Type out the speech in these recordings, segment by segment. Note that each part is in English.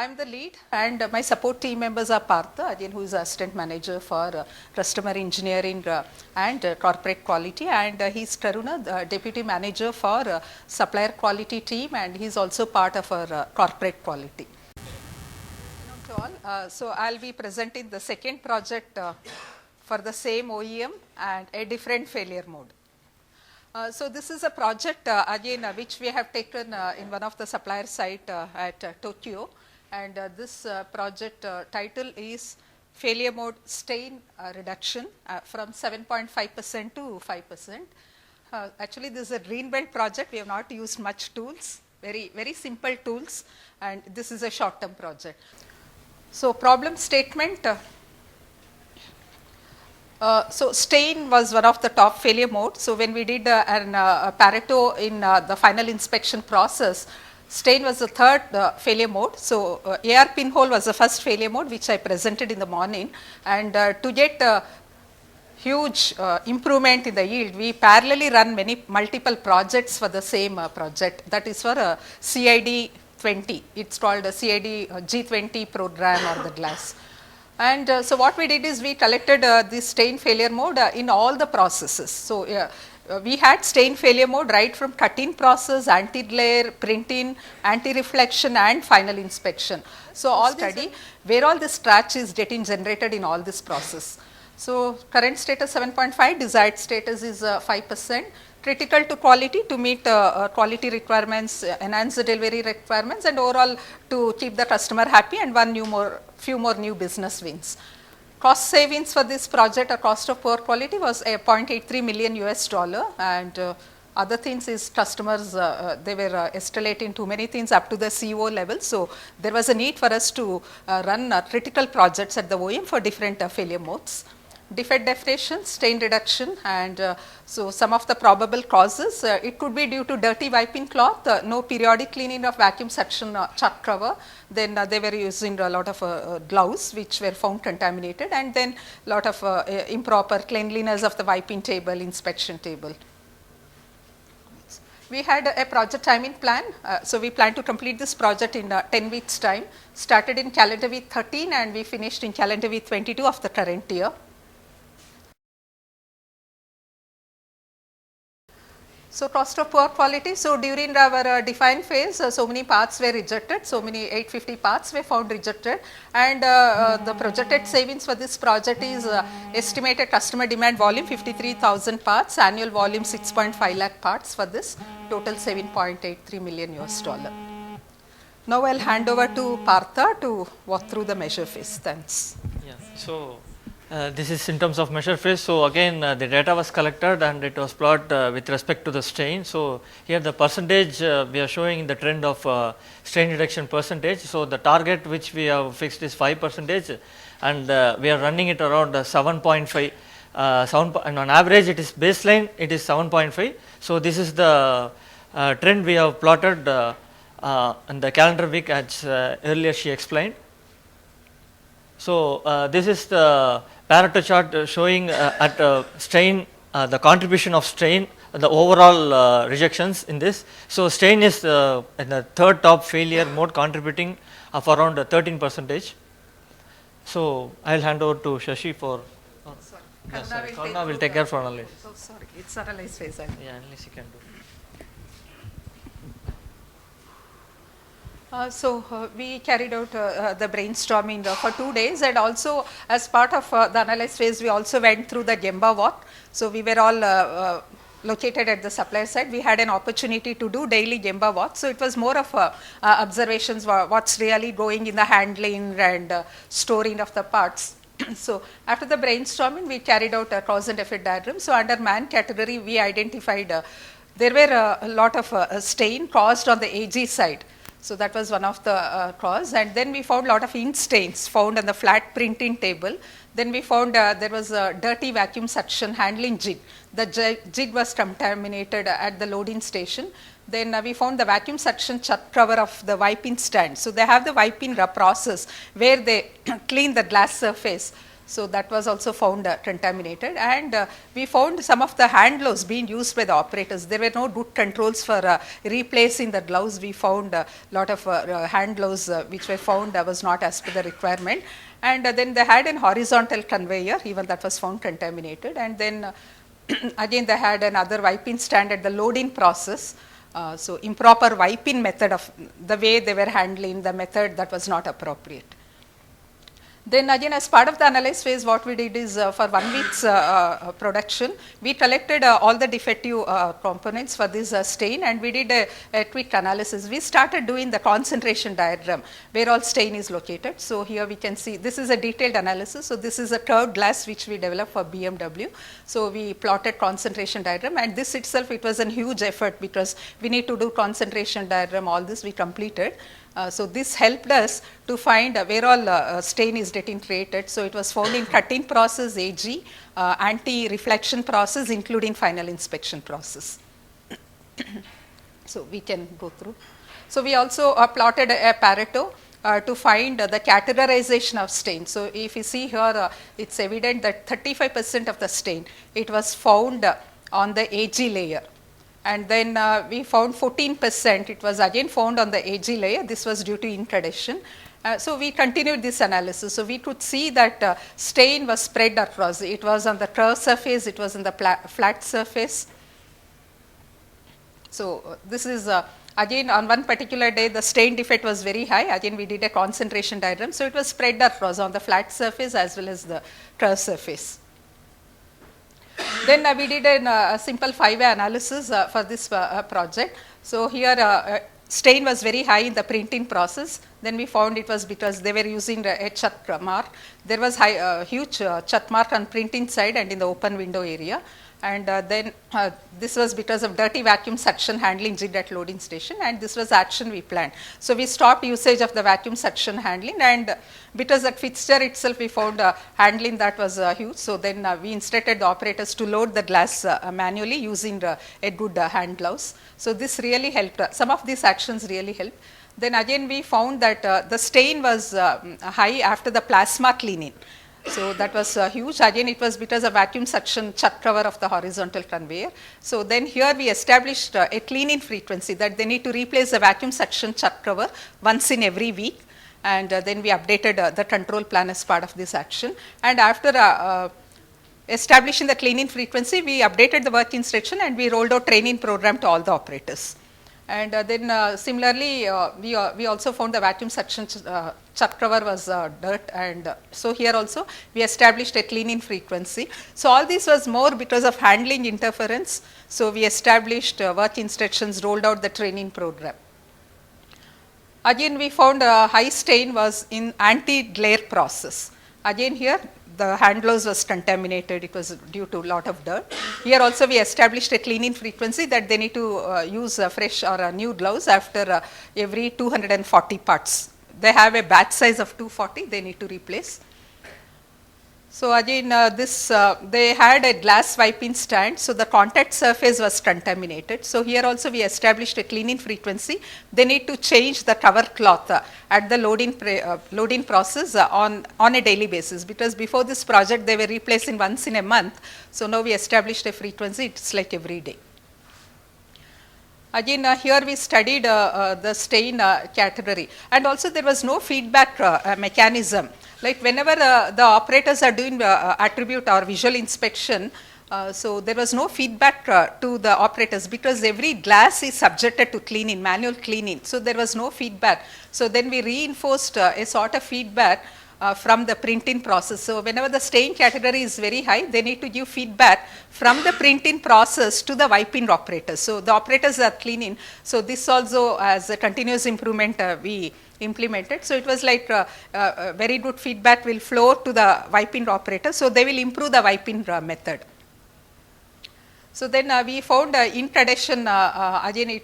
am the lead, and my support team members are Partha, again, who is assistant manager for customer engineering and corporate quality, and he's Taruna, the deputy manager for supplier quality team, and he's also part of our corporate quality. So I'll be presenting the second project for the same OEM and a different failure mode. So this is a project again which we have taken in one of the supplier site at Tokyo, and this project title is failure mode stain reduction from 7.5% to 5%. Actually this is a greenbelt project, we have not used much tools, very simple tools, and this is a short term project. So problem statement. So stain was one of the top failure modes. So when we did an Pareto in the final inspection process, stain was the third failure mode. So AR pinhole was the first failure mode which I presented in the morning, and to get huge improvement in the yield, we parallelly run multiple projects for the same project. That is for CID 20. It's called a CID G20 program or the glass. And so what we did is we collected this stain failure mode in all the processes. So we had stain failure mode right from cut-in process, anti-glare, print-in, anti-reflection and final inspection. So all study where all this scratch is getting generated in all this process. So current status 7.5, desired status is 5%. Critical to quality to meet quality requirements, enhance the delivery requirements, and overall to keep the customer happy, and few more new business wins. Cost savings for this project, a cost of poor quality was a 0.83 million US dollar, and other things is customers they were escalating too many things up to the CO level. So there was a need for us to run critical projects at the OEM for different failure modes. Defect definition, stain reduction, and so some of the probable causes, it could be due to dirty wiping cloth, no periodic cleaning of vacuum suction chuck cover, then they were using a lot of gloves which were found contaminated, and then lot of improper cleanliness of the wiping table, inspection table. We had a project timing plan, so we plan to complete this project in 10 weeks time, started in calendar week 13 and we finished in calendar week 22 of the current year. So cost of poor quality, so during our defined phase, so many parts were rejected, so many 850 parts were found rejected, and the projected savings for this project is estimated customer demand volume 53,000 parts, annual volume 6.5 lakh parts for this, total saving 0.83 million US dollar. Now I'll hand over to Partha to walk through the measure phase. Thanks. Yeah. So this is in terms of measure phase. So again the data was collected and it was plotted with respect to the stain. So here the percentage we are showing the trend of stain reduction percentage. So the target which we have fixed is 5%, and we are running it around 7.5. And on average it is baseline, it is 7.5. So this is the trend we have plotted in the calendar week, as earlier she explained. So this is the Pareto chart showing at stain the contribution of stain, the overall rejections in this. So stain is in the third top failure mode, contributing of around 13%. So I will hand over to Shashi for. Karuna will take care for analysis. So sorry, it's analyze phase. Yeah, analysis you can do. We carried out the brainstorming for 2 days, and also as part of the analysis phase we also went through the Gemba walk. So we were all located at the supplier side. We had an opportunity to do daily Gemba walk. So it was more of observations, what's really going in the handling and storing of the parts. So after the brainstorming we carried out a cause and effect diagram. So under man category we identified there were a lot of stain caused on the AG side. So that was one of the cause, and then we found a lot of ink stains found on the flat printing table. Then we found there was a dirty vacuum suction handling jig. The jig was contaminated at the loading station. Then we found the vacuum suction chuck cover of the wiping stand. So they have the wiping process where they clean the glass surface. So that was also found contaminated, and we found some of the hand gloves being used by the operators. There were no good controls for replacing the gloves. We found a lot of hand gloves which were found was not as per the requirement, and then they had an horizontal conveyor, even that was found contaminated, and then again they had another wiping stand at the loading process. So improper wiping method of the way they were handling the method, that was not appropriate. Then again, as part of the analyze phase, what we did is for 1 week's production, we collected all the defective components for this stain, and we did a quick analysis. We started doing the concentration diagram where all stain is located. So here we can see this is a detailed analysis. So this is a curved glass which we developed for BMW. So we plotted concentration diagram, and this itself, it was a huge effort because we need to do concentration diagram. All this we completed. So this helped us to find where all stain is getting created. So it was found in cutting process, AG, anti-reflection process, including final inspection process. So we can go through. So we also plotted a Pareto to find the categorization of stain. So if you see here, it's evident that 35% of the stain, it was found on the AG layer. And then we found 14%, it was again found on the AG layer. This was due to ink adhesion. So we continued this analysis. So we could see that stain was spread across. It was on the curved surface, it was on the flat surface. So this is again on one particular day the stain defect was very high. Again we did a concentration diagram. So it was spread across on the flat surface as well as the curved surface. Then we did a simple 5-way analysis for this project. So here stain was very high in the printing process. Then we found it was because they were using a chat mark. There was huge chat mark on printing side and in the open window area. And then this was because of dirty vacuum suction handling jig at loading station, and this was action we planned. So we stopped usage of the vacuum suction handling, and because that fixture itself we found handling that was huge. So then we instructed the operators to load the glass manually using a good hand gloves. So this really helped. Some of these actions really helped. Then again we found that the stain was high after the plasma cleaning. So that was huge. Again, it was because of vacuum suction chuck cover of the horizontal conveyor. So then here we established a cleaning frequency that they need to replace the vacuum suction chuck cover once in every week. And then we updated the control plan as part of this action. And after establishing the cleaning frequency, we updated the work instruction and we rolled out training program to all the operators. And then similarly, we also found the vacuum suction chuck cover was dirt, and so here also we established a cleaning frequency. So all this was more because of handling interference. So we established work instructions, rolled out the training program. Again we found high stain was in anti-glare process. Again here the hand gloves was contaminated, it was due to lot of dirt. Here also we established a cleaning frequency that they need to use fresh or new gloves after every 240 parts. They have a batch size of 240, they need to replace. So again they had a glass wiping stand, so the contact surface was contaminated. So here also we established a cleaning frequency. They need to change the cover cloth at the loading process on a daily basis, because before this project they were replacing once in a month. So now we established a frequency, it's like every day. Again here we studied the stain category, and also there was no feedback mechanism. Like whenever the operators are doing attribute or visual inspection, so there was no feedback to the operators because every glass is subjected to cleaning, manual cleaning. So there was no feedback. So then we reinforced a sort of feedback from the printing process. So whenever the stain category is very high, they need to give feedback from the printing process to the wiping operators. So the operators are cleaning. So this also as a continuous improvement we implemented. So it was like very good feedback will flow to the wiping operator. So they will improve the wiping method. So then we found ink adhesion, again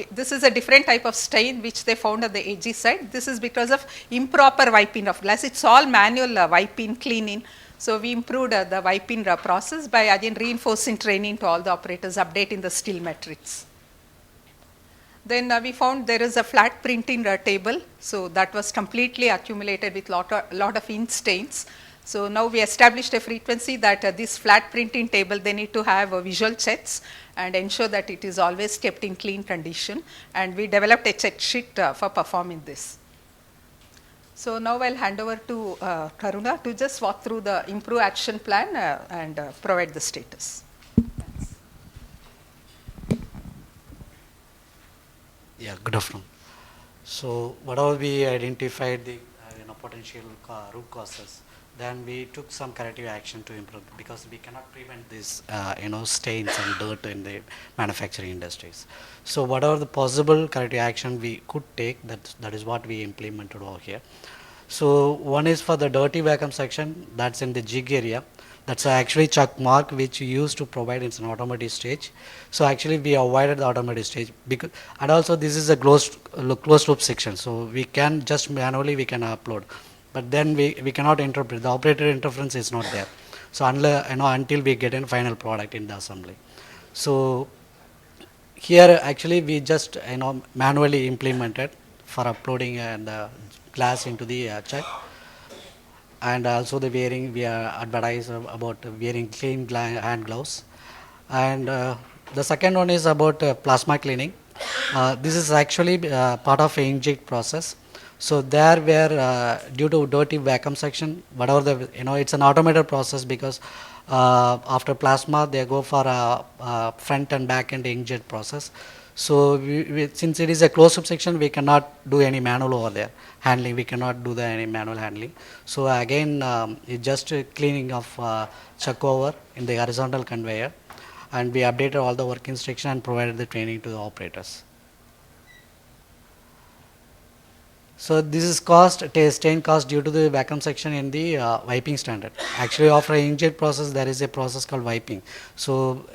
this is a different type of stain which they found on the AG side. This is because of improper wiping of glass. It's all manual wiping, cleaning. So we improved the wiping process by again reinforcing training to all the operators, updating the still metrics. Then we found there is a flat printing table. So that was completely accumulated with lot of ink stains. So now we established a frequency that this flat printing table, they need to have visual checks and ensure that it is always kept in clean condition, and we developed a check sheet for performing this. So now I'll hand over to Karuna to just walk through the improve action plan and provide the status. Yeah, good afternoon. So whatever we identified the potential root causes, then we took some corrective action to improve, because we cannot prevent these stains and dirt in the manufacturing industries. So whatever the possible corrective action we could take, that is what we implemented over here. So one is for the dirty vacuum section, that's in the jig area. That's actually chuck mark which we used to provide in an automotive stage. So actually we avoided the automotive stage, because, and also this is a closed loop section, so we can just manually we can upload, but then we cannot interpret, the operator interference is not there. So unless, until we get a final product in the assembly. So here actually we just manually implemented for uploading and glass into the chuck. And also the wearing, we advertise about wearing clean hand gloves. And the second one is about plasma cleaning. This is actually part of an inkjet process. So there where due to dirty vacuum section, whatever the, it's an automated process, because after plasma they go for a front and back end inkjet process. So since it is a closed loop section, we cannot do any manual over there handling. We cannot do any manual handling. So again, it's just cleaning of chuck over in the horizontal conveyor, and we updated all the work instruction and provided the training to the operators. So this is stain cost due to the vacuum section in the wiping standard. Actually, after inkjet process, there is a process called wiping. So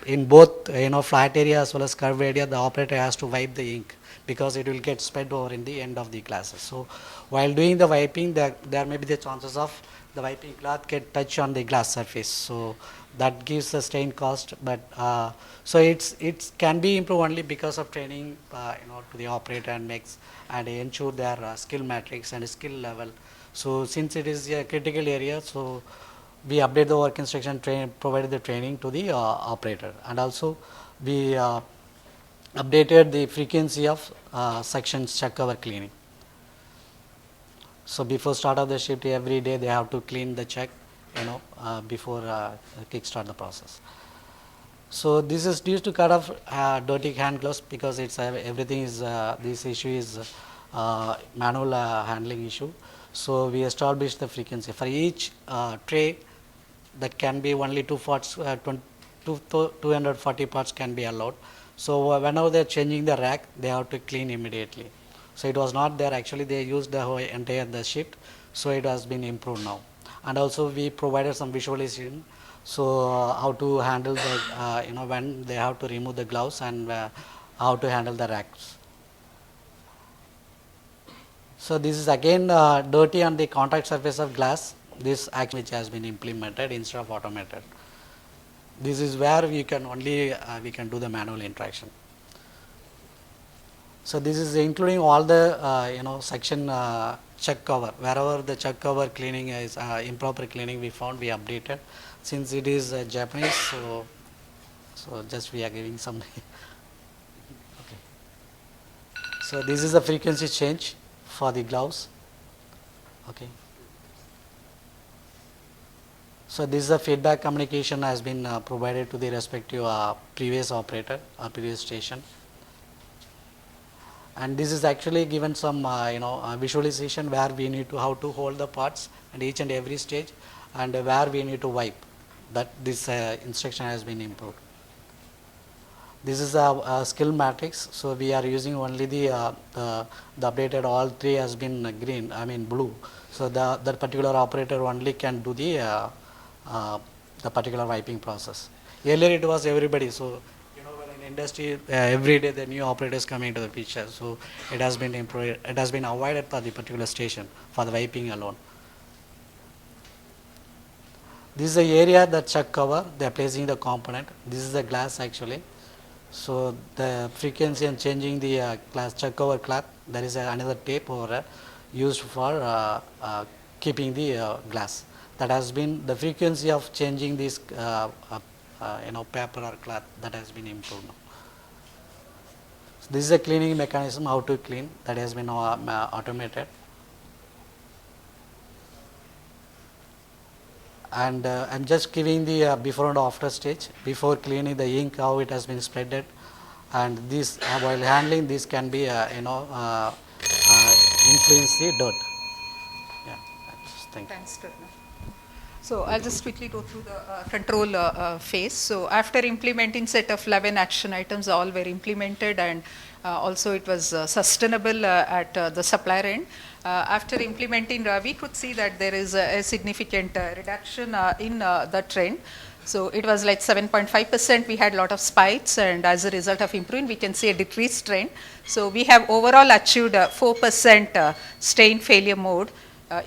in both flat area as well as curved area, the operator has to wipe the ink, because it will get spread over in the end of the glasses. So while doing the wiping, there may be the chances of the wiping cloth get touch on the glass surface. So that gives the stain cost, but so it can be improved only because of training to the operator and ensure their skill matrix and skill level. So since it is a critical area, so we update the work instruction, provided the training to the operator, and also we updated the frequency of sections chuck cover cleaning. So before start of the shift, every day they have to clean the chuck, before kickstart the process. So this is used to cut off dirty hand gloves, because it's everything is this issue is manual handling issue. So we established the frequency for each tray. That can be only 240 parts can be allowed. So whenever they are changing the rack, they have to clean immediately. So it was not there. Actually, they used the whole entire the shift. So it has been improved now. And also we provided some visualization. So how to handle the when they have to remove the gloves, and how to handle the racks. So this is again dirty on the contact surface of glass. This action which has been implemented instead of automated. This is where we can only we can do the manual interaction. So this is including all the section chuck cover. Wherever the chuck cover cleaning is improper cleaning we found, we updated. Since it is Japanese, so just we are giving some. Okay. So this is the frequency change for the gloves. Okay. So this is the feedback communication has been provided to the respective previous operator or previous station. And this is actually given some visualization where we need to how to hold the parts and each and every stage, and where we need to wipe. That this instruction has been improved. This is a skill matrix. So we are using only the updated, all three has been green, blue. So that particular operator only can do the particular wiping process. Earlier it was everybody. So in industry every day the new operators coming into the picture. So it has been improved. It has been avoided for the particular station for the wiping alone. This is the area that chuck cover, they are placing the component. This is the glass actually. So the frequency and changing the glass chuck cover cloth, there is another tape over used for keeping the glass. that has been the frequency of changing this paper or cloth, that has been improved now. So this is a cleaning mechanism, how to clean, that has been automated. And I'm just giving the before and after stage. Before cleaning the ink, how it has been spreaded, and this while handling this can be influence the dirt. Yeah, thank you. Thanks, Karna. So I'll just quickly go through the control phase. So after implementing set of 11 action items, all were implemented, and also it was sustainable at the supplier end. After implementing, we could see that there is a significant reduction in the trend. So it was like 7.5%, we had a lot of spikes, and as a result of improving, we can see a decreased trend. So we have overall achieved 4% stain failure mode.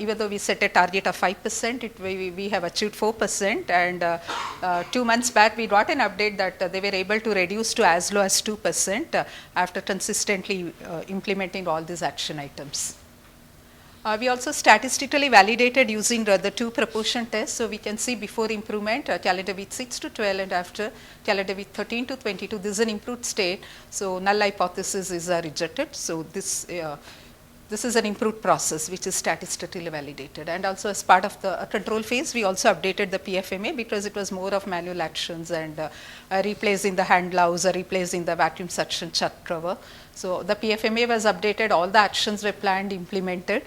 Even though we set a target of 5%, we have achieved 4%, and 2 months back we got an update that they were able to reduce to as low as 2% after consistently implementing all these action items. We also statistically validated using the two proportion tests. So we can see before improvement, calendar week 6 to 12, and after calendar week 13 to 22, this is an improved state. So null hypothesis is rejected. So this is an improved process which is statistically validated. And also as part of the control phase, we also updated the PFMA because it was more of manual actions and replacing the hand gloves or replacing the vacuum suction chuck cover. So the PFMA was updated, all the actions were planned, implemented.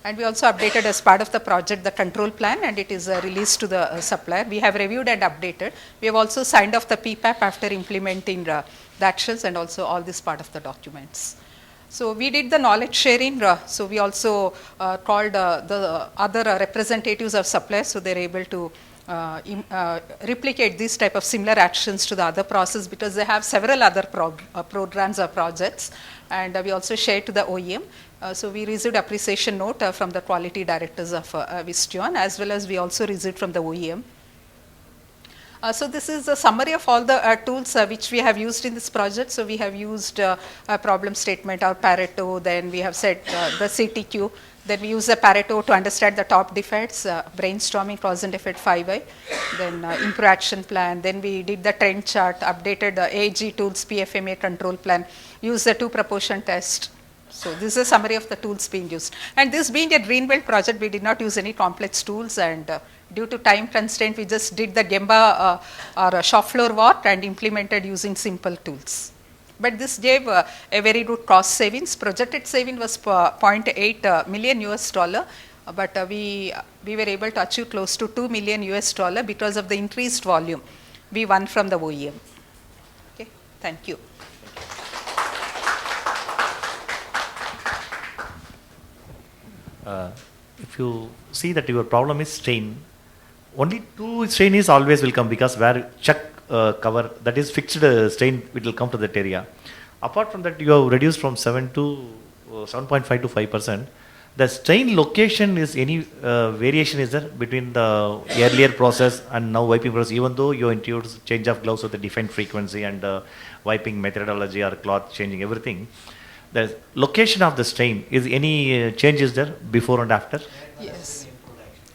And we also updated as part of the project the control plan, and it is released to the supplier. We have reviewed and updated. We have also signed off the PPAP after implementing the actions, and also all this part of the documents. So we did the knowledge sharing. So we also called the other representatives of suppliers, so they're able to replicate these type of similar actions to the other process, because they have several other programs or projects, and we also shared to the OEM. So we received appreciation note from the quality directors of Visteon, as well as we also received from the OEM. So this is a summary of all the tools which we have used in this project. So we have used a problem statement or Pareto, then we have set the CTQ, then we use the Pareto to understand the top defects, brainstorming, cause and effect 5i, then improve action plan, then we did the trend chart, updated the AG tools, PFMA control plan, use the two proportion test. So this is a summary of the tools being used. And this being a Greenbelt project, we did not use any complex tools, and due to time constraint, we just did the Gemba or shop floor work and implemented using simple tools. But this gave a very good cost savings. Projected saving was 0.8 million US dollar, but we were able to achieve close to 2 million US dollar because of the increased volume we won from the OEM. Okay, thank you. If you see that your problem is stain, only two stain is always will come, because where chuck cover, that is fixed stain, it will come to that area. Apart from that, you have reduced from 7.5 to 5%. The stain location, is any variation is there between the earlier process and now wiping process, even though you introduce change of gloves with the defined frequency and wiping methodology or cloth changing everything? The location of the stain, is any changes there before and after? Yes.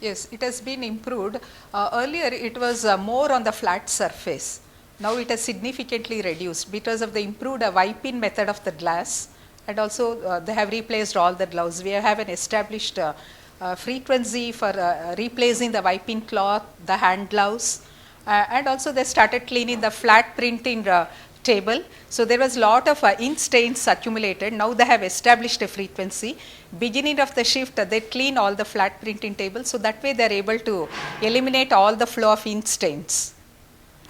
Yes, it has been improved. Earlier it was more on the flat surface. Now it has significantly reduced because of the improved wiping method of the glass, and also they have replaced all the gloves. We have an established frequency for replacing the wiping cloth, the hand gloves, and also they started cleaning the flat printing table. So there was a lot of ink stains accumulated. Now they have established a frequency. Beginning of the shift, they clean all the flat printing tables, so that way they are able to eliminate all the flow of ink stains.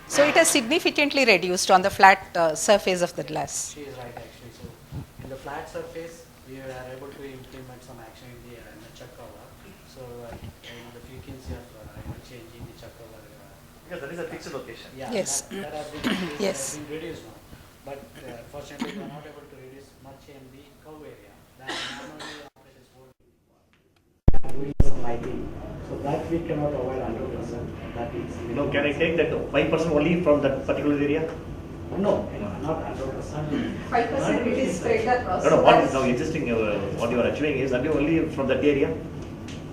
So it has significantly reduced on the flat surface of the glass. She is right, actually. So in the flat surface, we are able to implement some action in the chuck cover. So the frequency of changing the chuck cover. Because that is a fixed location. Yeah, Yes. that has been reduced, Yes. has been reduced now. But fortunately, we are not able to reduce much in the curve area. That normally operators doing some lighting. So that we cannot avoid 100%. That is. No, can I take that 5% only from that particular area? No, not 100%. 5% it is spread across. No, what is now existing, what you are achieving is that only from that area?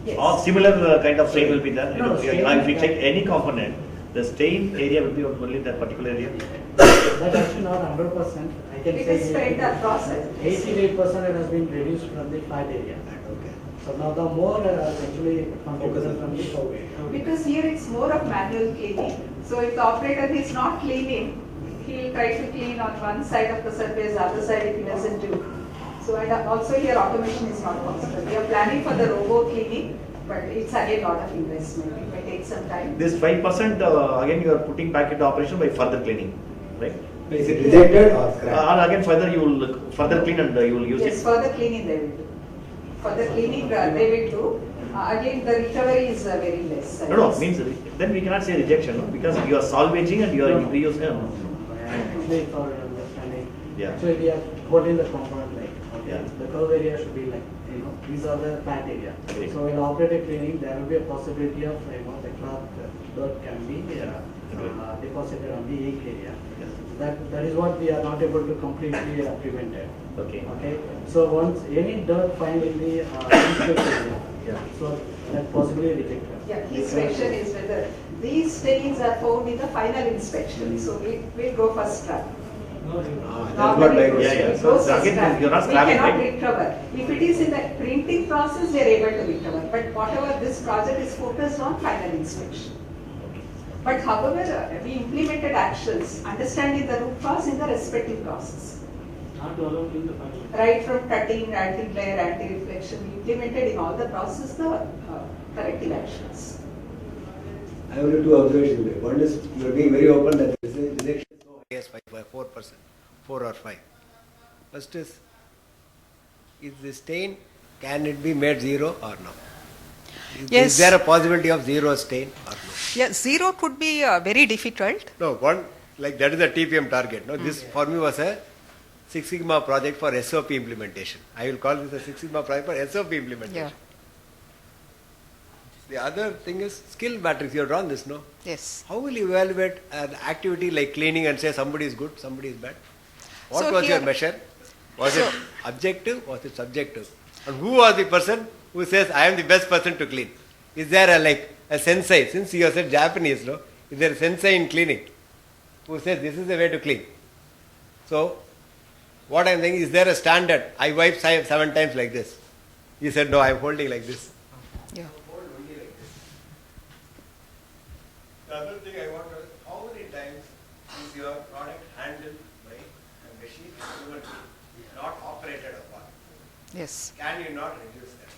Yes. Or similar kind of stain will be there. No, stain If we will check any component, the stain area will be only that particular area. That actually not 100%. I can It say is spread across it. 88% it has been reduced from the flat area. Okay. So now the more actually contributed from the show area. Because here it's more of manual cleaning. So if the operator is not cleaning, he'll try to clean on one side of the surface, the other side he doesn't do. So and also here automation is not possible. We are planning for the robo cleaning, but it's again a lot of investment. It may take some time. This 5% again you are putting back into operation by further cleaning, right? Is it rejected or scrapped? Or again further you will further clean and you will use Yes, it. further cleaning they will do. Further cleaning they will do. Again the recovery is very less. No, means then we cannot say rejection, no? Because you are salvaging and you are reusing. No. Actually for understanding. Yeah. Actually we are holding the component like, okay, Yeah. the curve area should be like, these are the flat area. Okay. So in operator cleaning, there will be a possibility of, the cloth dirt can be deposited on the ink area. Yes. That is what we are not able to completely prevent it. Okay. Okay. So once any dirt find in the inspection area, Yeah. so that possibly rejected. Yeah, his question is whether these stains are found in the final inspection. So it will go first try. That's what Normally I it was Yeah, yeah. goes So first again, try. you're not We scrapping, cannot right? recover. If it is in the printing process, we are able to recover. But whatever this project is focused on final inspection. But however, we implemented actions, understanding the root cause in the respective process. Not allowed in the final. Right from cutting, anti-glare, anti-reflection, we implemented in all the process the corrective actions. I have only two observations. One is you are being very open that the rejection is so high as 4%, 4 or 5. First is the stain, can it be made zero or no? Yes. Is there a possibility of zero stain or no? Yeah, zero could be very difficult. No, one, like that is a TPM target. No, this for me was a Six Sigma project for SOP implementation. I will call this a Six Sigma project for SOP implementation. Yeah. The other thing is skill matrix. You have drawn this, no? Yes. How will you evaluate an activity like cleaning and say somebody is good, somebody is bad? What So was your here- measure? Was So- it objective? Was it subjective? And who was the person who says, I am the best person to clean? Is there a sensei? Since you have said Japanese, no? Is there a sensei in cleaning who says this is the way to clean? So, what I am saying, is there a standard? I wipe 7 times like this. He said, no, I am holding like this. Yeah. Hold only like this. The other thing I want to know is how many times is your product handled by a machine and human being, not operated upon? Yes. Can you not reduce that?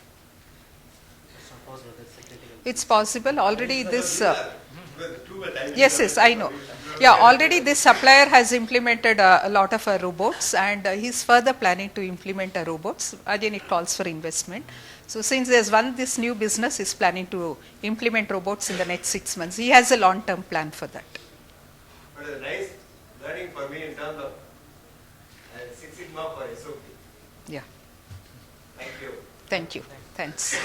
Suppose that it's a critical. It's possible. Already this. Too much time. Yes, I know. Yeah, already this supplier has implemented a lot of robots, and he's further planning to implement robots. Again, it calls for investment. So since there's this new business, he's planning to implement robots in the next 6 months. He has a long-term plan for that. But it's a nice learning for me in terms of Six Sigma for SOP. Yeah. Thank you. Thank you. Thanks.